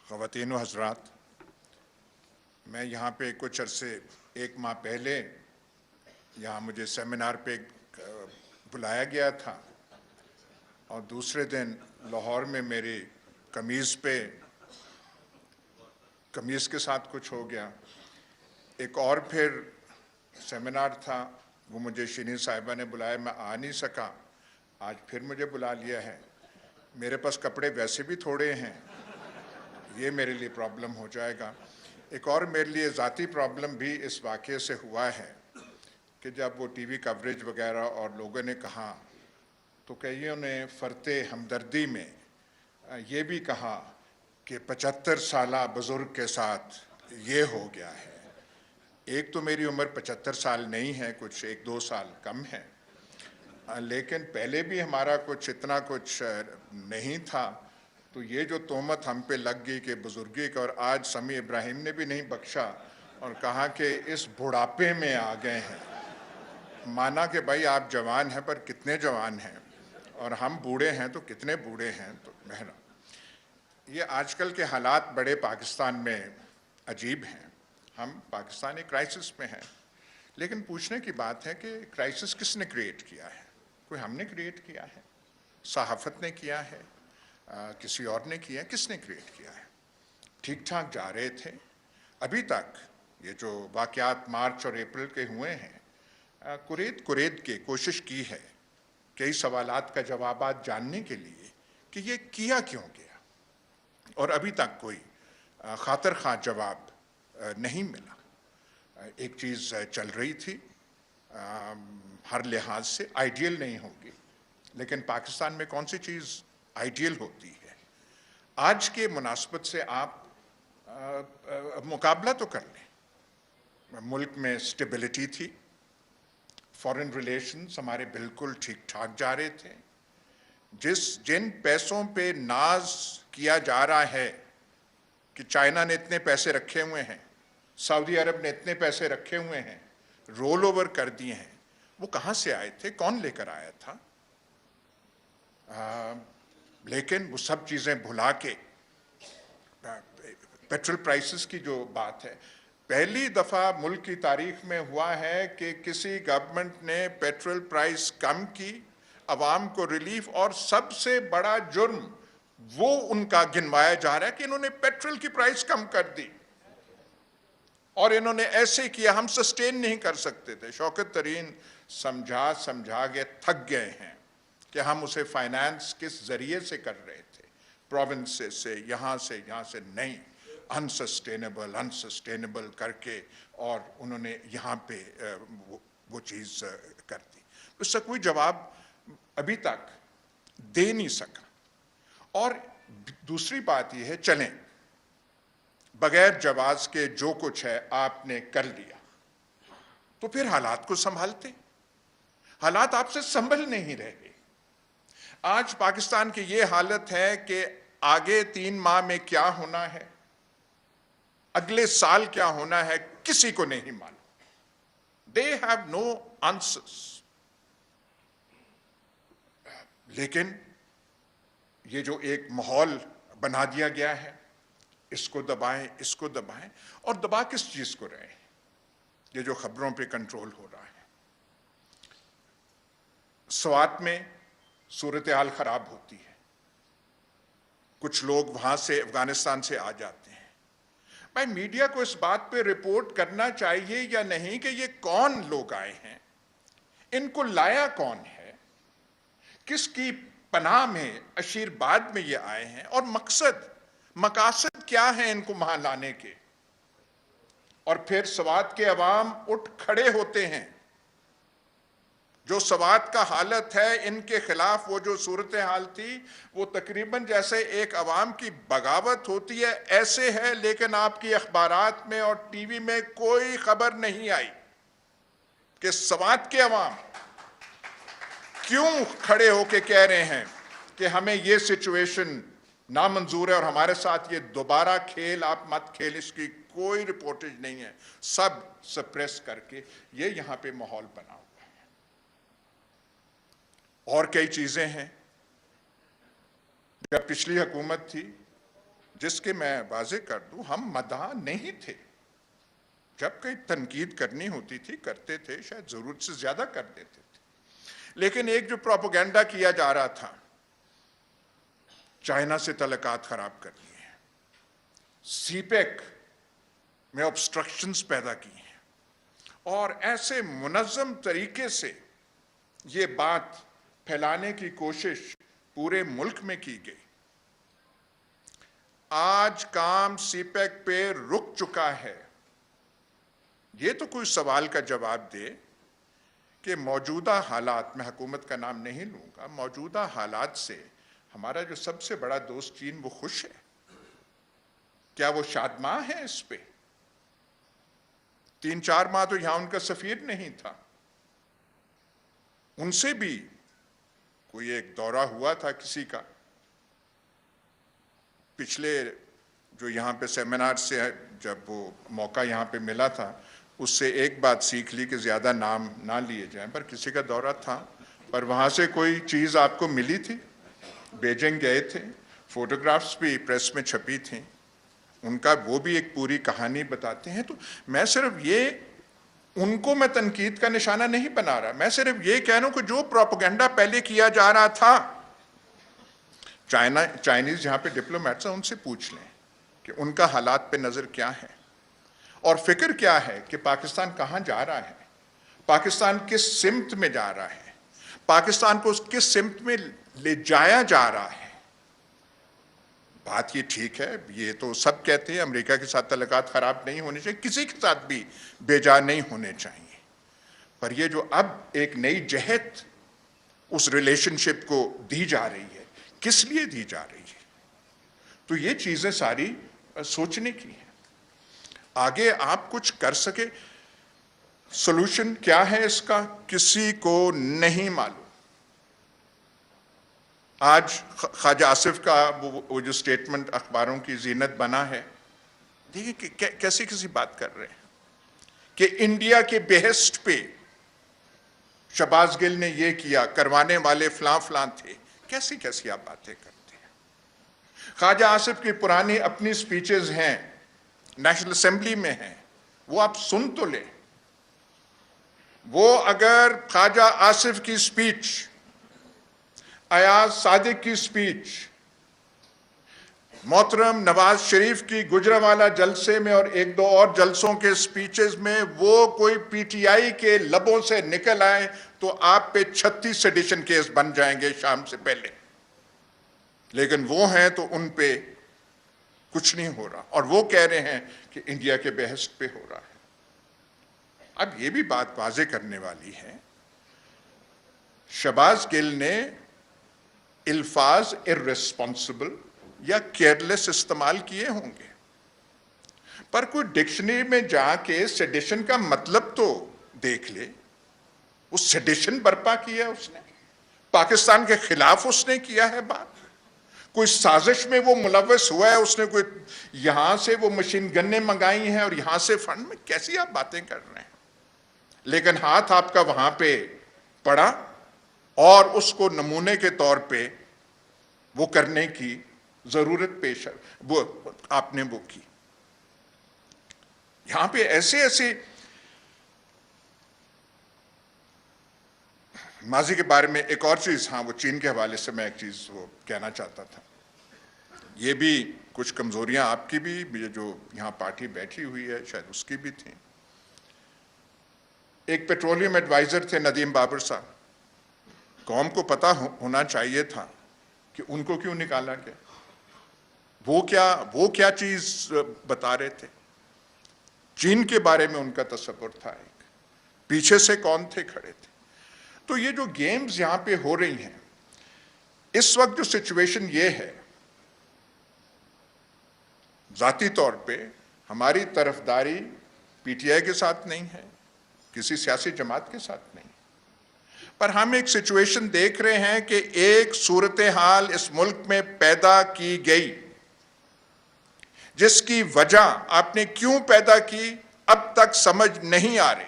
خواتین و حضرات، میں یہاں پہ کچھ عرصے 1 ماہ پہلے یہاں مجھے سیمینار پہ بلایا گیا تھا اور دوسرے دن لاہور میں میری قمیض کے ساتھ کچھ ہو گیا۔ ایک اور پھر سیمینار تھا، وہ مجھے شینی صاحبہ نے بلایا، میں آ نہیں سکا، آج پھر مجھے بلا لیا ہے۔ میرے پاس کپڑے ویسے بھی تھوڑے ہیں، یہ میرے لیے پرابلم ہو جائے گا۔ ایک اور میرے لیے ذاتی پرابلم بھی اس واقعے سے ہوا ہے کہ جب وہ ٹی وی کوریج وغیرہ اور لوگوں نے کہا تو کئیوں نے فرتے ہمدردی میں یہ بھی کہا کہ 75 سالہ بزرگ کے ساتھ یہ ہو گیا ہے۔ ایک تو میری عمر 75 سال نہیں ہے، کچھ 1-2 سال کم ہے، لیکن پہلے بھی ہمارا کچھ اتنا کچھ نہیں تھا، تو یہ جو تہمت ہم پہ لگ گئی کہ بزرگی کا، اور آج سمیع ابراہیم نے بھی نہیں بخشا اور کہا کہ اس بڑھاپے میں آ گئے ہیں۔ مانا کہ بھائی آپ جوان ہیں، پر کتنے جوان ہیں، اور ہم بوڑھے ہیں تو کتنے بوڑھے ہیں۔ تو بہرحال یہ آج کل کے حالات بڑے پاکستان میں عجیب ہیں۔ ہم پاکستان ایک کرائسس میں ہیں، لیکن پوچھنے کی بات ہے کہ کرائسس کس نے کریٹ کیا ہے؟ کوئی ہم نے کریٹ کیا ہے؟ صحافت نے کیا ہے؟ کسی اور نے کیا ہے؟ کس نے کریٹ کیا ہے؟ ٹھیک ٹھاک جا رہے تھے ابھی تک۔ یہ جو واقعات مارچ اور اپریل کے ہوئے ہیں، کرید کے کوشش کی ہے کئی سوالات کا جوابات جاننے کے لیے کہ یہ کیا کیوں گیا، اور ابھی تک کوئی خاطر خواہ جواب نہیں ملا۔ ایک چیز چل رہی تھی، ہر لحاظ سے آئیڈیل نہیں ہوگی، لیکن پاکستان میں کون سی چیز آئیڈیل ہوتی ہے؟ آج کے مناسبت سے آپ مقابلہ تو کر لیں۔ ملک میں سٹیبلٹی تھی، فارن ریلیشنز ہمارے بالکل ٹھیک ٹھاک جا رہے تھے۔ جن پیسوں پہ ناز کیا جا رہا ہے کہ چائنا نے اتنے پیسے رکھے ہوئے ہیں، سعودی عرب نے اتنے پیسے رکھے ہوئے ہیں، رول اوور کر دیے ہیں، وہ کہاں سے آئے تھے؟ کون لے کر آیا تھا؟ لیکن وہ سب چیزیں بھلا کے پیٹرول پرائسز کی جو بات ہے، پہلی دفعہ ملک کی تاریخ میں ہوا ہے کہ کسی گورنمنٹ نے پیٹرول پرائس کم کی، عوام کو ریلیف، اور سب سے بڑا جرم وہ ان کا گنوایا جا رہا ہے کہ انہوں نے پیٹرول کی پرائس کم کر دی، اور انہوں نے ایسے کیا، ہم سسٹین نہیں کر سکتے تھے۔ شوکت ترین سمجھا کے تھک گئے ہیں کہ ہم اسے فائنانس کس ذریعے سے کر رہے تھے، پروونس سے، یہاں سے نہیں، انسسٹینیبل کر کے، اور انہوں نے یہاں پہ وہ چیز کر دی۔ اس سے کوئی جواب ابھی تک دے نہیں سکا۔ اور دوسری بات یہ ہے، چلیں بغیر جواز کے جو کچھ ہے آپ نے کر لیا، تو پھر حالات کو سنبھالتے۔ حالات آپ سے سنبھل نہیں رہے۔ آج پاکستان کی یہ حالت ہے کہ آگے 3 ماہ میں کیا ہونا ہے، اگلے سال کیا ہونا ہے، کسی کو نہیں معلوم۔ They have no answers۔ لیکن یہ جو ایک ماحول بنا دیا گیا ہے، اس کو دبائیں، اس کو دبائیں، اور دبا کس چیز کو رہے ہیں؟ یہ جو خبروں پہ کنٹرول ہو رہا ہے۔ سوات میں صورتحال خراب ہوتی ہے، کچھ لوگ وہاں سے افغانستان سے آ جاتے ہیں۔ بھائی میڈیا کو اس بات پہ رپورٹ کرنا چاہیے یا نہیں کہ یہ کون لوگ آئے ہیں، ان کو لایا کون ہے، کس کی پناہ میں، عشیرباد میں یہ آئے ہیں، اور مقاصد کیا ہیں ان کو وہاں لانے کے۔ اور پھر سوات کے عوام اٹھ کھڑے ہوتے ہیں۔ جو سوات کا حالت ہے، ان کے خلاف وہ جو صورتحال تھی، وہ تقریباً جیسے ایک عوام کی بغاوت ہوتی ہے ایسے ہے، لیکن آپ کی اخبارات میں اور ٹی وی میں کوئی خبر نہیں آئی کہ سوات کے عوام کیوں کھڑے ہو کے کہہ رہے ہیں کہ ہمیں یہ سچویشن نامنظور ہے اور ہمارے ساتھ یہ دوبارہ کھیل آپ مت کھیل۔ اس کی کوئی رپورٹیج نہیں ہے، سب سپریس کر کے یہ یہاں پہ ماحول بنا ہوا ہے۔ اور کئی چیزیں ہیں۔ جب پچھلی حکومت تھی، جس کے میں واضح کر دوں ہم مداح نہیں تھے. جب کہیں تنقید کرنی ہوتی تھی کرتے تھے, شاید ضرورت سے زیادہ کر دیتے تھے, لیکن ایک جو پروپیگنڈا کیا جا رہا تھا, چائنا سے تعلقات خراب کر لیے ہیں, سی پیک میں obstructions پیدا کی ہیں, اور ایسے منظم طریقے سے یہ بات پھیلانے کی کوشش پورے ملک میں کی گئی. آج کام سی پیک پہ رک چکا ہے. یہ تو کوئی سوال کا جواب دے کہ موجودہ حالات, میں حکومت کا نام نہیں لوں گا, موجودہ حالات سے ہمارا جو سب سے بڑا دوست چین وہ خوش ہے؟ کیا وہ شادماں ہے اس پہ؟ 3-4 ماہ تو یہاں ان کا سفیر نہیں تھا. ان سے بھی کوئی ایک دورہ ہوا تھا کسی کا پچھلے جو یہاں پہ سیمینار سے جب وہ موقع یہاں پہ ملا تھا, اس سے ایک بات سیکھ لی کہ زیادہ نام نہ لیے جائیں, پر کسی کا دورہ تھا, پر وہاں سے کوئی چیز آپ کو ملی تھی؟ بیجنگ گئے تھے, فوٹوگرافز بھی پریس میں چھپی تھیں, ان کا وہ بھی ایک پوری کہانی بتاتے ہیں. تو میں صرف یہ ان کو میں تنقید کا نشانہ نہیں بنا رہا, میں صرف یہ کہہ رہا ہوں کہ جو پروپیگنڈا پہلے کیا جا رہا تھا, چائنیز جہاں پہ ڈپلومیٹس ہیں ان سے پوچھ لیں کہ ان کا حالات پہ نظر کیا ہے اور فکر کیا ہے کہ پاکستان کہاں جا رہا ہے, پاکستان کس سمت میں جا رہا ہے, پاکستان کو کس سمت میں لے جایا جا رہا ہے. بات یہ ٹھیک ہے, یہ تو سب کہتے ہیں امریکہ کے ساتھ تعلقات خراب نہیں ہونے چاہیے, کسی کے ساتھ بھی بیجا نہیں ہونے چاہیے, پر یہ جو اب ایک نئی جہت اس ریلیشن شپ کو دی جا رہی ہے, کس لیے دی جا رہی ہے؟ تو یہ چیزیں ساری سوچنے کی ہیں. آگے آپ کچھ کر سکے, سولوشن کیا ہے اس کا کسی کو نہیں معلوم. آج خواجہ آصف کا وہ جو سٹیٹمنٹ اخباروں کی زینت بنا ہے, دیکھیں کہ کیسی کسی بات کر رہے ہیں کہ انڈیا کے بیہسٹ پہ شہباز گل نے یہ کیا, کروانے والے فلاں فلاں تھے. کیسی کیسی آپ باتیں کرتے ہیں. خواجہ آصف کی پرانی اپنی سپیچز ہیں, نیشنل اسمبلی میں ہیں, وہ آپ سن تو لیں. وہ اگر خواجہ آصف کی سپیچ, ایاز صادق کی سپیچ, محترم نواز شریف کی گجرانوالہ جلسے میں اور 1-2 اور جلسوں کے سپیچز میں وہ کوئی پی ٹی آئی کے لبوں سے نکل آئے تو آپ پہ 36 سیڈیشن کیس بن جائیں گے شام سے پہلے. لیکن وہ ہیں تو ان پہ کچھ نہیں ہو رہا, اور وہ کہہ رہے ہیں کہ انڈیا کے بحث پہ ہو رہا ہے. اب یہ بھی بات واضح کرنے والی ہے, شہباز گل نے الفاظ irresponsible یا کیئرلیس استعمال کیے ہوں گے, پر کوئی ڈکشنری میں جا کے سیڈیشن کا مطلب تو دیکھ لے. وہ سیڈیشن برپا کیا ہے اس نے, پاکستان کے خلاف اس نے کیا ہے بات, کوئی سازش میں وہ ملوث ہوا ہے, اس نے کوئی یہاں سے وہ مشین گنیں منگائی ہیں اور یہاں سے فنڈ میں, کیسی آپ باتیں کر رہے ہیں. لیکن ہاتھ آپ کا وہاں پہ پڑا اور اس کو نمونے کے طور پہ وہ کرنے کی ضرورت پیش ہے, وہ آپ نے وہ کی. یہاں پہ ایسے ماضی کے بارے میں ایک اور چیز, ہاں وہ چین کے حوالے سے میں ایک چیز وہ کہنا چاہتا تھا. یہ بھی کچھ کمزوریاں آپ کی بھی جو یہاں پارٹی بیٹھی ہوئی ہے شاید اس کی بھی تھیں. ایک پیٹرولیم ایڈوائزر تھے ندیم بابر صاحب, قوم کو پتہ ہونا چاہیے تھا کہ ان کو کیوں نکالا گیا. وہ کیا چیز بتا رہے تھے. چین کے بارے میں ان کا تصور تھا, ایک پیچھے سے کون تھے کھڑے تھے. تو یہ جو گیمز یہاں پہ ہو رہی ہیں, اس وقت جو سچویشن یہ ہے, ذاتی طور پہ ہماری طرفداری پی ٹی آئی کے ساتھ نہیں ہے, کسی سیاسی جماعت کے ساتھ نہیں, پر ہم ایک سچویشن دیکھ رہے ہیں کہ ایک صورتحال اس ملک میں پیدا کی گئی جس کی وجہ آپ نے کیوں پیدا کی اب تک سمجھ نہیں آ رہی.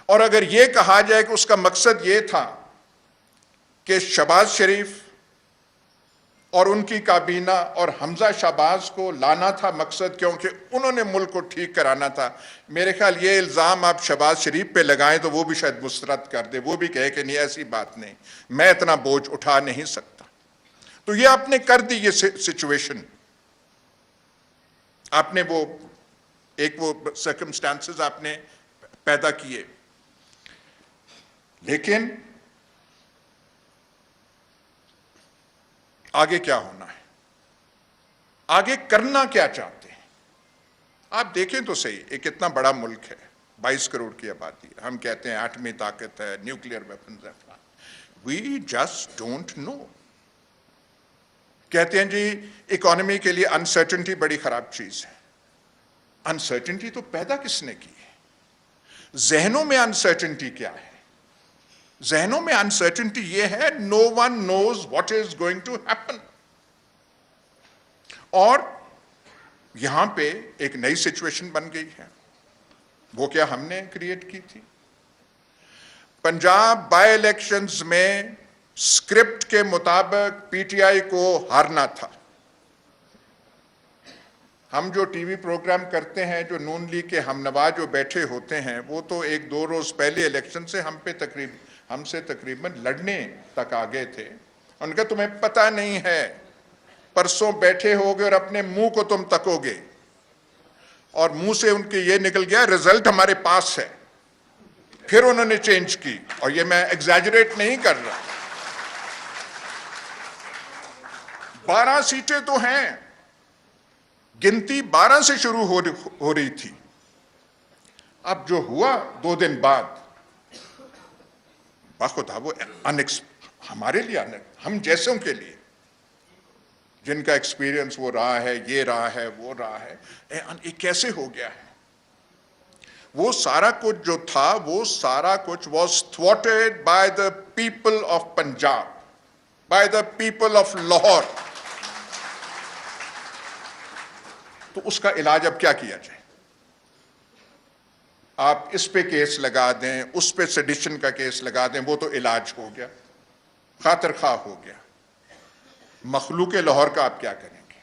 اور اگر یہ کہا جائے کہ اس کا مقصد یہ تھا کہ شہباز شریف اور ان کی کابینہ اور حمزہ شہباز کو لانا تھا مقصد، کیونکہ انہوں نے ملک کو ٹھیک کرانا تھا۔ میرے خیال یہ الزام آپ شہباز شریف پہ لگائیں تو وہ بھی شاید مسترد کر دے، وہ بھی کہے کہ نہیں ایسی بات نہیں، میں اتنا بوجھ اٹھا نہیں سکتا۔ تو یہ آپ نے کر دی، یہ سچویشن آپ نے وہ سرکمسٹانسز آپ نے پیدا کیے، لیکن آگے کیا ہونا ہے؟ آگے کرنا کیا چاہتے ہیں؟ آپ دیکھیں تو صحیح، ایک اتنا بڑا ملک ہے، 22 کروڑ کی آبادی ہے، ہم کہتے ہیں ایٹمی طاقت ہے، نیوکلیئر ویپنز ہے، وی جسٹ ڈونٹ نو۔ کہتے ہیں جی اکانومی کے لیے انسرٹنٹی بڑی خراب چیز ہے۔ انسرٹنٹی تو پیدا کس نے کی ہے؟ ذہنوں میں انسرٹنٹی کیا ہے؟ ذہنوں میں انسرٹنٹی یہ ہے no one knows what is going to happen. اور یہاں پہ ایک نئی سچویشن بن گئی ہے، وہ کیا ہم نے کریٹ کی تھی؟ پنجاب بائی الیکشنز میں اسکرپٹ کے مطابق پی ٹی آئی کو ہارنا تھا۔ ہم جو ٹی وی پروگرام کرتے ہیں، جو نون لیگ کے ہم نوا جو بیٹھے ہوتے ہیں، وہ تو 1-2 روز پہلے الیکشن سے ہم سے تقریباً لڑنے تک آ گئے تھے۔ ان کا تمہیں پتہ نہیں ہے، پرسوں بیٹھے ہوگے اور اپنے منہ کو تم تکو گے، اور منہ سے ان کے یہ نکل گیا رزلٹ ہمارے پاس ہے۔ پھر انہوں نے چینج کی، اور یہ میں ایگزیجریٹ نہیں کر رہا۔ 12 سیٹیں تو ہیں، گنتی 12 سے شروع ہو رہی تھی۔ اب جو ہوا 2 دن بعد، بخدا وہ ہمارے لیے، ہم جیسوں کے لیے جن کا ایکسپیرینس وہ رہا ہے، یہ رہا ہے، وہ رہا ہے، یہ کیسے ہو گیا ہے؟ وہ سارا کچھ جو تھا، وہ سارا کچھ was thwarted by the people of Punjab, by the people of Lahore۔ تو اس کا علاج اب کیا کیا جائے؟ آپ اس پہ کیس لگا دیں، اس پہ سیڈیشن کا کیس لگا دیں، وہ تو علاج ہو گیا، خاطر خواہ ہو گیا۔ مخلوق لاہور کا آپ کیا کریں گے؟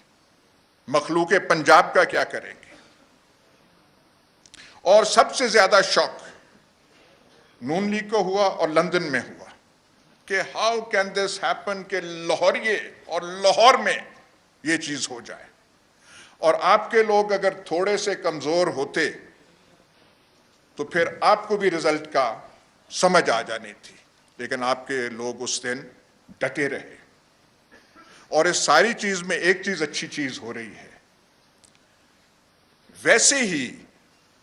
مخلوق پنجاب کا کیا کریں گے؟ اور سب سے زیادہ شوق نون لیگ کو ہوا اور لندن میں ہوا کہ ہاؤ کین دس ہیپن کہ لاہوریے اور لاہور میں یہ چیز ہو جائے۔ اور آپ کے لوگ اگر تھوڑے سے کمزور ہوتے تو پھر آپ کو بھی رزلٹ کا سمجھ آ جانی تھی، لیکن آپ کے لوگ اس دن ڈٹے رہے۔ اور اس ساری چیز میں ایک چیز اچھی چیز ہو رہی ہے، ویسے ہی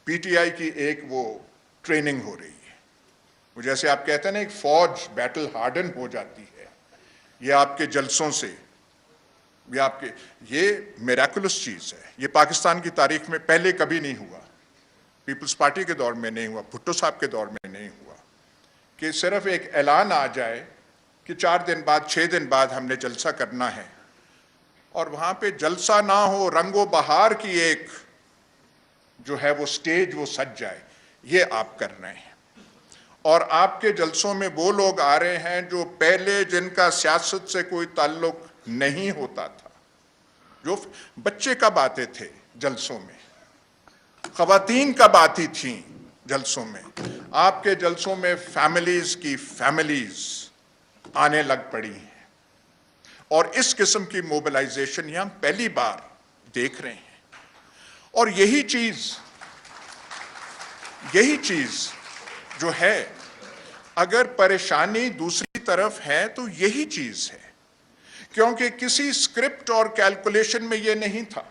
پی ٹی آئی کی ایک وہ ٹریننگ ہو رہی ہے، وہ جیسے آپ کہتے ہیں نا ایک فوج بیٹل ہارڈن ہو جاتی ہے، یہ آپ کے جلسوں سے، یہ میراکولس چیز ہے۔ یہ پاکستان کی تاریخ میں پہلے کبھی نہیں ہوا، پیپلز پارٹی کے دور میں نہیں ہوا، بھٹو صاحب کے دور میں نہیں ہوا، کہ صرف ایک اعلان آ جائے کہ 4 دن بعد 6 دن بعد ہم نے جلسہ کرنا ہے، اور وہاں پہ جلسہ نہ ہو، رنگ و بہار کی ایک جو ہے وہ سٹیج وہ سج جائے، یہ آپ کر رہے ہیں۔ اور آپ کے جلسوں میں وہ لوگ آ رہے ہیں جو پہلے جن کا سیاست سے کوئی تعلق نہیں ہوتا تھا، جو بچے کب آتے تھے جلسوں میں، خواتین کب آتی تھیں جلسوں میں، آپ کے جلسوں میں فیملیز کی فیملیز آنے لگ پڑی ہیں، اور اس قسم کی موبلائزیشن یہ ہم پہلی بار دیکھ رہے ہیں۔ اور یہی چیز جو ہے، اگر پریشانی دوسری طرف ہے تو یہی چیز ہے، کیونکہ کسی سکرپٹ اور کیلکولیشن میں یہ نہیں تھا۔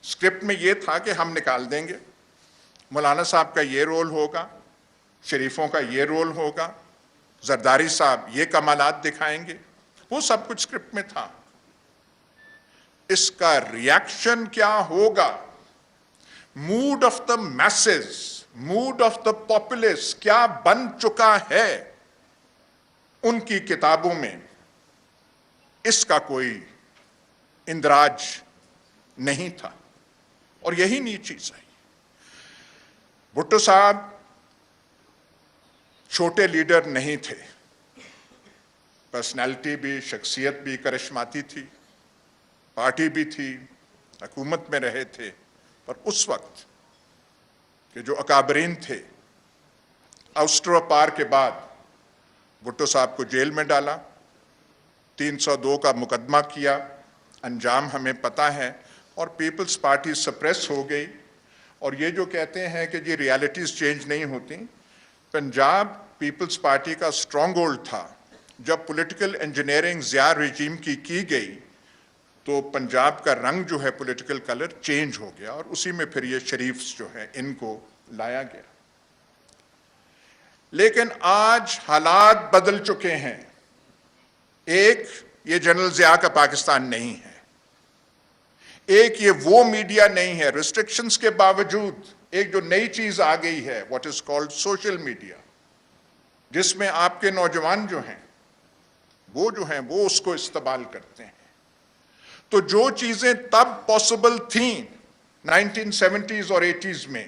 سکرپٹ میں یہ تھا کہ ہم نکال دیں گے، مولانا صاحب کا یہ رول ہوگا، شریفوں کا یہ رول ہوگا، زرداری صاحب یہ کمالات دکھائیں گے، وہ سب کچھ سکرپٹ میں تھا۔ اس کا ریاکشن کیا ہوگا؟ Mood of the masses, mood of the populace کیا بن چکا ہے ان کی کتابوں میں، اس کا کوئی اندراج نہیں تھا، اور یہی نئی چیز ہے۔ بھٹو صاحب چھوٹے لیڈر نہیں تھے، پرسنالٹی بھی، شخصیت بھی کرشماتی تھی، پارٹی بھی تھی, حکومت میں رہے تھے, پر اس وقت کہ جو اکابرین تھے, اوسٹرو پار کے بعد بھٹو صاحب کو جیل میں ڈالا, 302 کا مقدمہ کیا, انجام ہمیں پتہ ہے, اور پیپلز پارٹی سپریس ہو گئی. اور یہ جو کہتے ہیں کہ یہ ریالٹیز چینج نہیں ہوتی, پنجاب پیپلز پارٹی کا اسٹرانگ ہولڈ تھا. جب پولیٹیکل انجینئرنگ ضیاء رجیم کی گئی تو پنجاب کا رنگ جو ہے پولیٹیکل کلر چینج ہو گیا, اور اسی میں پھر یہ شریفز جو ہے ان کو لایا گیا. لیکن آج حالات بدل چکے ہیں. ایک یہ جنرل ضیاء کا پاکستان نہیں ہے, ایک یہ وہ میڈیا نہیں ہے. ریسٹرکشنز کے باوجود ایک جو نئی چیز آ گئی ہے, what is called social media, جس میں آپ کے نوجوان جو ہیں وہ اس کو استعمال کرتے ہیں. تو جو چیزیں تب پاسبل تھیں 1970s اور 80s میں,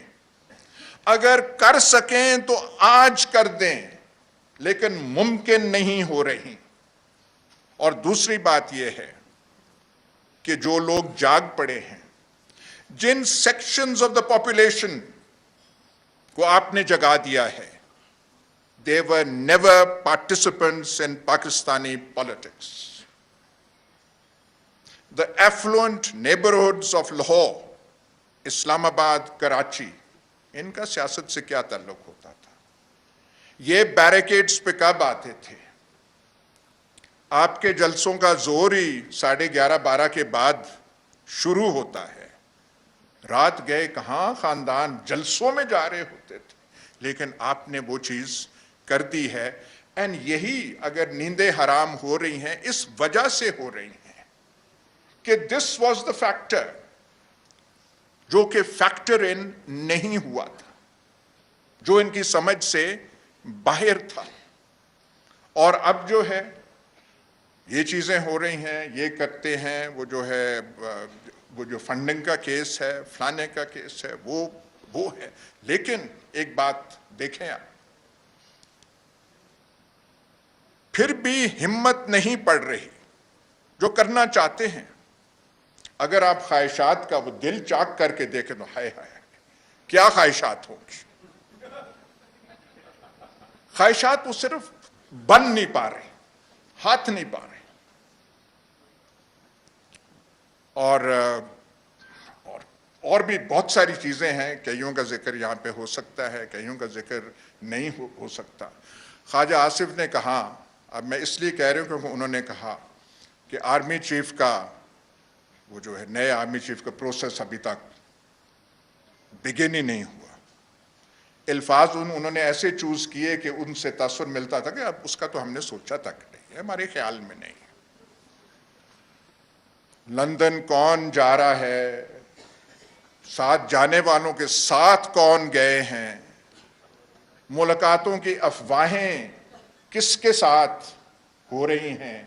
اگر کر سکیں تو آج کر دیں, لیکن ممکن نہیں ہو رہی. اور دوسری بات یہ ہے کہ جو لوگ جاگ پڑے ہیں, جن سیکشنز آف دا پاپولیشن کو آپ نے جگا دیا ہے, they were never participants in Pakistani politics. The affluent neighborhoods of Lahore, اسلام آباد, کراچی, ان کا سیاست سے کیا تعلق ہوتا تھا؟ یہ بیریکیڈز پہ کب آتے تھے؟ آپ کے جلسوں کا زور ہی 11:30-12 کے بعد شروع ہوتا ہے. رات گئے کہاں خاندان جلسوں میں جا رہے ہوتے تھے, لیکن آپ نے وہ چیز کر دی ہے. اینڈ یہی اگر نیندیں حرام ہو رہی ہیں, اس وجہ سے ہو رہی ہیں کہ دس واز دا فیکٹر جو کہ فیکٹر ان نہیں ہوا تھا, جو ان کی سمجھ سے باہر تھا. اور اب جو ہے یہ چیزیں ہو رہی ہیں, یہ کرتے ہیں, وہ جو ہے وہ جو فنڈنگ کا کیس ہے, فلانے کا کیس ہے, وہ ہے. لیکن ایک بات دیکھیں آپ, پھر بھی ہمت نہیں پڑ رہی جو کرنا چاہتے ہیں. اگر آپ خواہشات کا وہ دل چاک کر کے دیکھیں تو ہائے ہائے کیا خواہشات ہوں گی. خواہشات وہ صرف بن نہیں پا رہے, ہاتھ نہیں پا رہے. اور بھی بہت ساری چیزیں ہیں, کئیوں کا ذکر یہاں پہ ہو سکتا ہے, کئیوں کا ذکر نہیں ہو سکتا. خواجہ آصف نے کہا, اب میں اس لیے کہہ رہا ہوں کیونکہ انہوں نے کہا کہ آرمی چیف کا وہ جو ہے نئے آرمی چیف کا پروسیس ابھی تک بگن ہی نہیں ہوا. الفاظ انہوں نے ایسے چوز کیے کہ ان سے تاثر ملتا تھا کہ اب اس کا تو ہم نے سوچا تک نہیں ہے, ہمارے خیال میں نہیں. لندن کون جا رہا ہے, ساتھ جانے والوں کے ساتھ کون گئے ہیں, ملاقاتوں کی افواہیں کس کے ساتھ ہو رہی ہیں.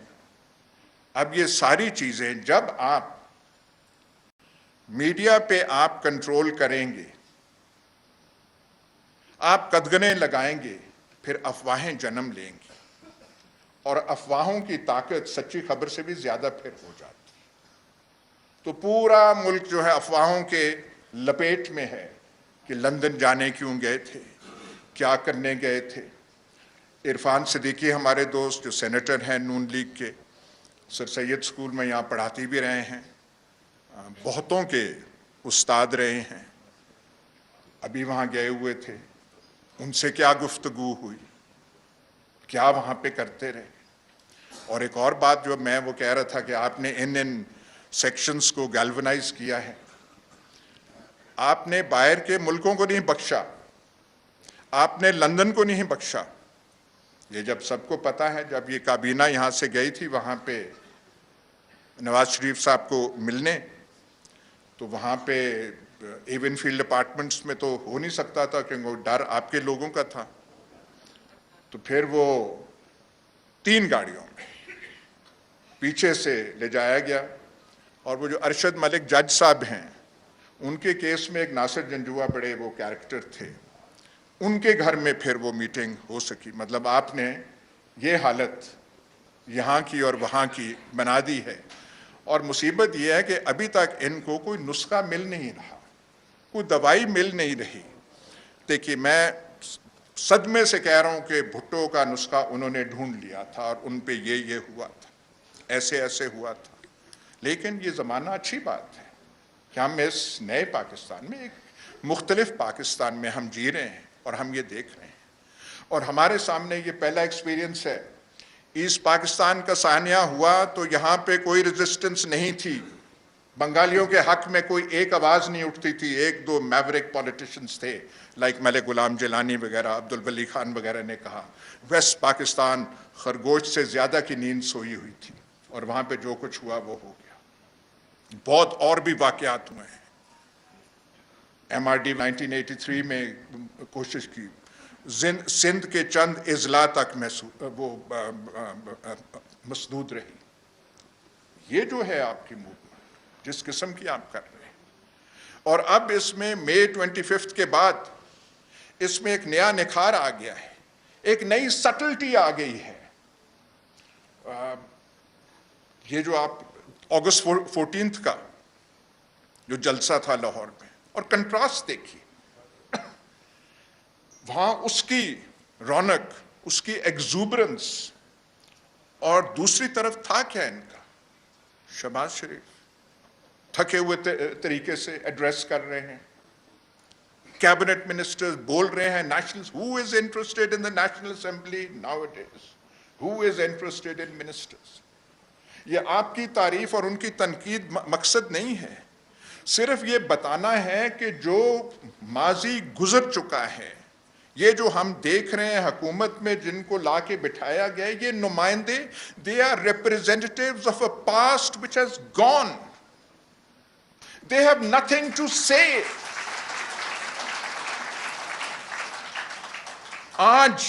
اب یہ ساری چیزیں جب آپ میڈیا پہ آپ کنٹرول کریں گے, آپ قدغنیں لگائیں گے, پھر افواہیں جنم لیں گی, اور افواہوں کی طاقت سچی خبر سے بھی زیادہ پھر ہو جاتی. تو پورا ملک جو ہے افواہوں کے لپیٹ میں ہے کہ لندن جانے کیوں گئے تھے, کیا کرنے گئے تھے. عرفان صدیقی ہمارے دوست جو سینیٹر ہیں نون لیگ کے, سر سید اسکول میں یہاں پڑھاتی بھی رہے ہیں, بہتوں کے استاد رہے ہیں, ابھی وہاں گئے ہوئے تھے. ان سے کیا گفتگو ہوئی, کیا وہاں پہ کرتے رہے. اور ایک اور بات جو میں وہ کہہ رہا تھا کہ آپ نے ان سیکشنز کو گیلونائز کیا ہے, آپ نے باہر کے ملکوں کو نہیں بخشا, آپ نے لندن کو نہیں بخشا. یہ جب سب کو پتا ہے, جب یہ کابینہ یہاں سے گئی تھی وہاں پہ نواز شریف صاحب کو ملنے, تو وہاں پہ ایون فیلڈ اپارٹمنٹس میں تو ہو نہیں سکتا تھا کیونکہ وہ ڈر آپ کے لوگوں کا تھا. تو پھر وہ 3 گاڑیوں میں پیچھے سے لے جایا گیا. اور وہ جو ارشد ملک جج صاحب ہیں, ان کے کیس میں ایک ناصر جنجوعہ بڑے وہ کیریکٹر تھے, ان کے گھر میں پھر وہ میٹنگ ہو سکی. مطلب آپ نے یہ حالت یہاں کی اور وہاں کی بنا دی ہے. اور مصیبت یہ ہے کہ ابھی تک ان کو کوئی نسخہ مل نہیں رہا, کوئی دوائی مل نہیں رہی. دیکھیے میں صدمے سے کہہ رہا ہوں کہ بھٹو کا نسخہ انہوں نے ڈھونڈ لیا تھا اور ان پہ یہ ہوا تھا, ایسے ایسے ہوا تھا. لیکن یہ زمانہ اچھی بات ہے کہ ہم اس نئے پاکستان میں, ایک مختلف پاکستان میں ہم جی رہے ہیں اور ہم یہ دیکھ رہے ہیں. اور ہمارے سامنے یہ پہلا ایکسپیرینس ہے. ایسٹ پاکستان کا سانحہ ہوا تو یہاں پہ کوئی ریزسٹنس نہیں تھی, بنگالیوں کے حق میں کوئی ایک آواز نہیں اٹھتی تھی. ایک دو میوریک پولیٹیشنز تھے لائک ملک غلام جیلانی وغیرہ, عبد الولی خان وغیرہ نے کہا. ویسٹ پاکستان خرگوش سے زیادہ کی نیند سوئی ہوئی تھی اور وہاں پہ جو کچھ ہوا وہ ہو گیا. بہت اور بھی واقعات ہوئے ہیں. ایم آر ڈی 1983 میں کوشش کی, سندھ کے چند اضلاع تک وہ مسدود رہی. یہ جو ہے آپ کی موومنٹ جس قسم کی آپ کر رہے ہیں, اور اب اس میں مئی 25 کے بعد اس میں ایک نیا نکھار آ گیا ہے, ایک نئی سٹلٹی آ گئی ہے. یہ جو آپ اگست 14 کا جو جلسہ تھا لاہور میں, اور کنٹراسٹ دیکھیے, وہاں اس کی رونق, اس کی ایگزوبرنس, اور دوسری طرف تھا کیا ان کا, شہباز شریف تھکے ہوئے طریقے سے ایڈریس کر رہے ہیں, کیبنٹ منسٹرز بول رہے ہیں national, who is interested in the National Assembly nowadays, who is interested in ministers. یہ آپ کی تعریف اور ان کی تنقید مقصد نہیں ہے, صرف یہ بتانا ہے کہ جو ماضی گزر چکا ہے, یہ جو ہم دیکھ رہے ہیں حکومت میں جن کو لا کے بٹھایا گیا, یہ نمائندے, they are representatives of a past which has gone. They have nothing to say. آج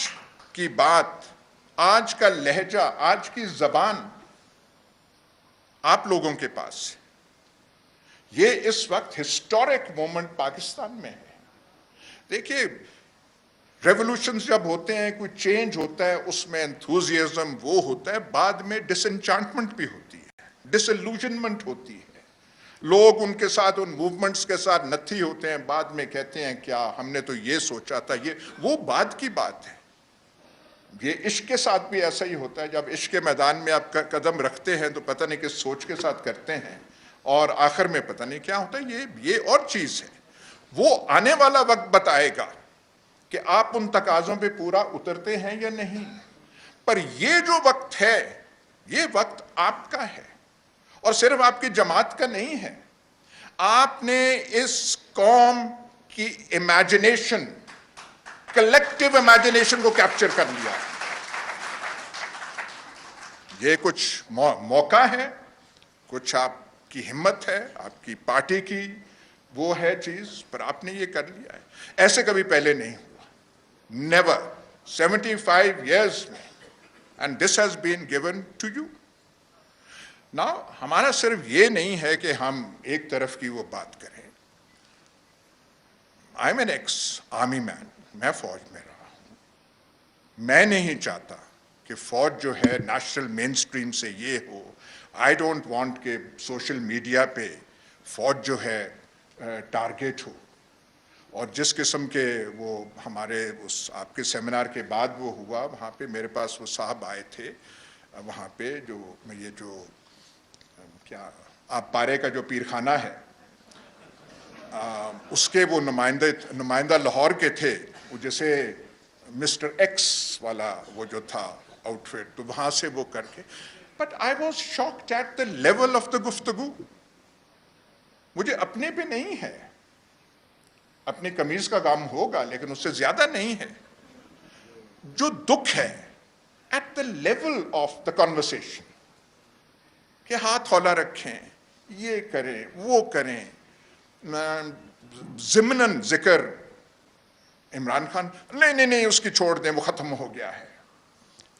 کی بات, آج کا لہجہ, آج کی زبان آپ لوگوں کے پاس ہے. یہ اس وقت ہسٹورک مومنٹ پاکستان میں ہے. دیکھیے ریولوشنز جب ہوتے ہیں, کوئی چینج ہوتا ہے, اس میں انتھوزیازم وہ ہوتا ہے, بعد میں ڈس انچانٹمنٹ بھی ہوتی ہے, ڈس الوژنمنٹ ہوتی ہے. لوگ ان کے ساتھ, ان موومنٹس کے ساتھ نتھی ہوتے ہیں, بعد میں کہتے ہیں کیا ہم نے تو یہ سوچا تھا, وہ بعد کی بات ہے. یہ عشق کے ساتھ بھی ایسا ہی ہوتا ہے. جب عشق کے میدان میں آپ قدم رکھتے ہیں تو پتہ نہیں کس سوچ کے ساتھ کرتے ہیں, اور آخر میں پتہ نہیں کیا ہوتا ہے. یہ اور چیز ہے. وہ آنے والا وقت بتائے گا کہ آپ ان تقاضوں پہ پورا اترتے ہیں یا نہیں. پر یہ جو وقت ہے, یہ وقت آپ کا ہے, اور صرف آپ کی جماعت کا نہیں ہے. آپ نے اس قوم کی امیجنیشن, کلیکٹیو امیجنیشن کو کیپچر کر لیا. یہ کچھ موقع ہے, کچھ آپ کی ہمت ہے, آپ کی پارٹی کی وہ ہے چیز, پر آپ نے یہ کر لیا ہے. ایسے کبھی پہلے نہیں ہوا, نیور, 75 years میں, and this has been given to you. Now ہمارا صرف یہ نہیں ہے کہ ہم ایک طرف کی وہ بات کریں. I'm an ex-army man, میں فوج میں رہا ہوں. میں نہیں چاہتا کہ فوج جو ہے نیشنل مین سٹریم سے یہ ہو. آئی ڈونٹ وانٹ کہ سوشل میڈیا پہ فوج جو ہے ٹارگیٹ ہو. اور جس قسم کے وہ ہمارے اس آپ کے سیمینار کے بعد وہ ہوا, وہاں پہ میرے پاس وہ صاحب آئے تھے, وہاں پہ جو یہ جو کیا آپ پارے کا جو پیر خانہ ہے, اس کے وہ نمائندہ لاہور کے تھے, وہ جیسے مسٹر ایکس والا وہ جو تھا آؤٹ فٹ, تو وہاں سے وہ کر کے. But I was shocked at the level of the گفتگو. مجھے اپنے پہ نہیں ہے, اپنی قمیض کا کام ہوگا لیکن اس سے زیادہ نہیں ہے. جو دکھ ہے at the level of the conversation, کہ ہاتھ ہولا رکھیں, یہ کریں, وہ کریں. ضمناً ذکر عمران خان, نہیں اس کی چھوڑ دیں, وہ ختم ہو گیا ہے.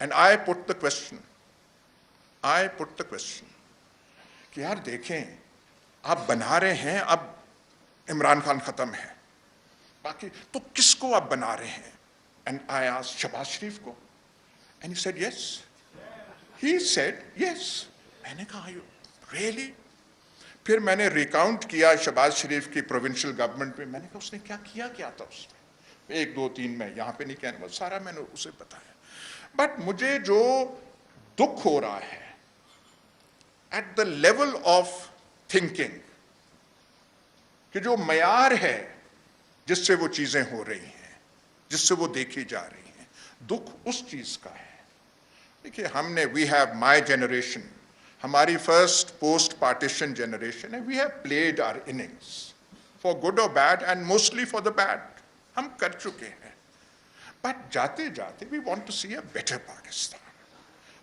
And I put the question کہ یار دیکھیں, آپ بنا رہے ہیں, اب عمران خان ختم ہے, باقی تو کس کو آپ بنا رہے ہیں؟ اینڈ آئی آسکڈ شہباز شریف کو, اینڈ ہی سیڈ یس. میں نے کہا ریئلی. پھر میں نے ریکاؤنٹ کیا شہباز شریف کی پروونشل گورنمنٹ میں. میں نے کہا اس نے کیا تھا اس میں, 1 2 3 میں یہاں پہ نہیں کہنا, سارا میں نے اسے بتایا. بٹ مجھے جو دکھ ہو رہا ہے at the level of thinking, کہ جو معیار ہے جس سے وہ چیزیں ہو رہی ہیں, جس سے وہ دیکھی جا رہی ہیں, دکھ اس چیز کا ہے. دیکھیے ہم نے, وی ہیو مائی جنریشن, ہماری فرسٹ پوسٹ پارٹیشن جنریشن ہے, we have played our innings for good اور bad and mostly for the bad, ہم کر چکے ہیں. بٹ جاتے جاتے we want to see a better Pakistan,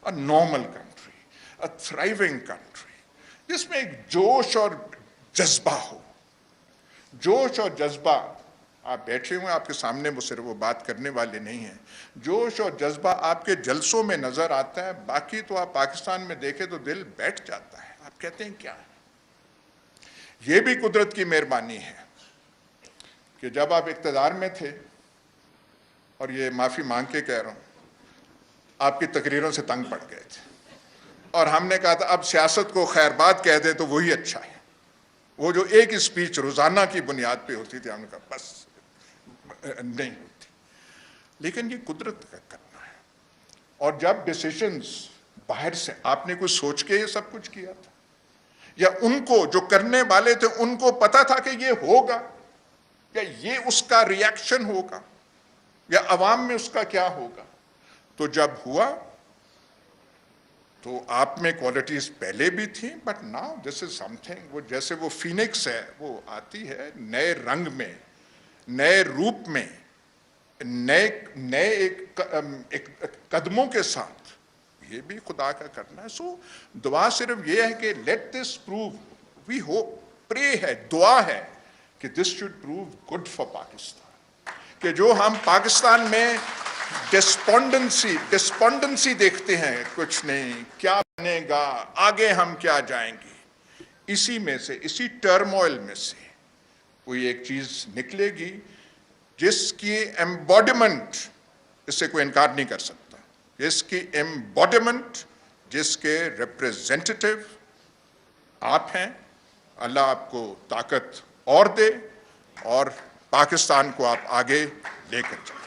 a normal country, a thriving country, جس میں ایک جوش اور جذبہ ہو. جوش اور جذبہ, آپ بیٹھے ہوئے آپ کے سامنے, وہ صرف وہ بات کرنے والے نہیں ہیں, جوش اور جذبہ آپ کے جلسوں میں نظر آتا ہے, باقی تو آپ پاکستان میں دیکھیں تو دل بیٹھ جاتا ہے. آپ کہتے ہیں کیا ہے. یہ بھی قدرت کی مہربانی ہے کہ جب آپ اقتدار میں تھے, اور یہ معافی مانگ کے کہہ رہا ہوں, آپ کی تقریروں سے تنگ پڑ گئے تھے, اور ہم نے کہا تھا اب سیاست کو خیر بات کہہ دیں تو وہی اچھا ہے. وہ جو ایک اسپیچ روزانہ کی بنیاد پہ ہوتی تھی, ہم نے کہا بس نہیں ہوتی. لیکن یہ قدرت کا کرنا ہے. اور جب ڈیسیشنز باہر سے, آپ نے کچھ سوچ کے یہ سب کچھ کیا تھا, یا ان کو جو کرنے والے تھے ان کو پتا تھا کہ یہ ہوگا, یا یہ اس کا ریاکشن ہوگا, یا عوام میں اس کا کیا ہوگا. تو جب ہوا تو آپ میں کوالٹیز پہلے بھی تھیں, but now this is some thing. وہ جیسے وہ فینکس ہے, وہ آتی ہے نئے رنگ میں, نئے روپ میں, نئے ایک قدموں کے ساتھ. یہ بھی خدا کا کرنا ہے. سو دعا صرف یہ ہے کہ let this prove, we hope, pray ہے, دعا ہے کہ this should prove good for Pakistan, کہ جو ہم پاکستان میں ڈسپونڈنسی دیکھتے ہیں, کچھ نہیں, کیا بنے گا, آگے ہم کیا جائیں گے, اسی میں سے, اسی ٹرموائل میں سے کوئی ایک چیز نکلے گی جس کی ایمبوڈیمنٹ, اس سے کوئی انکار نہیں کر سکتا, جس کی ایمبوڈیمنٹ, جس کے ریپریزنٹیٹیو آپ ہیں. اللہ آپ کو طاقت اور دے, اور پاکستان کو آپ آگے لے کر چلیں.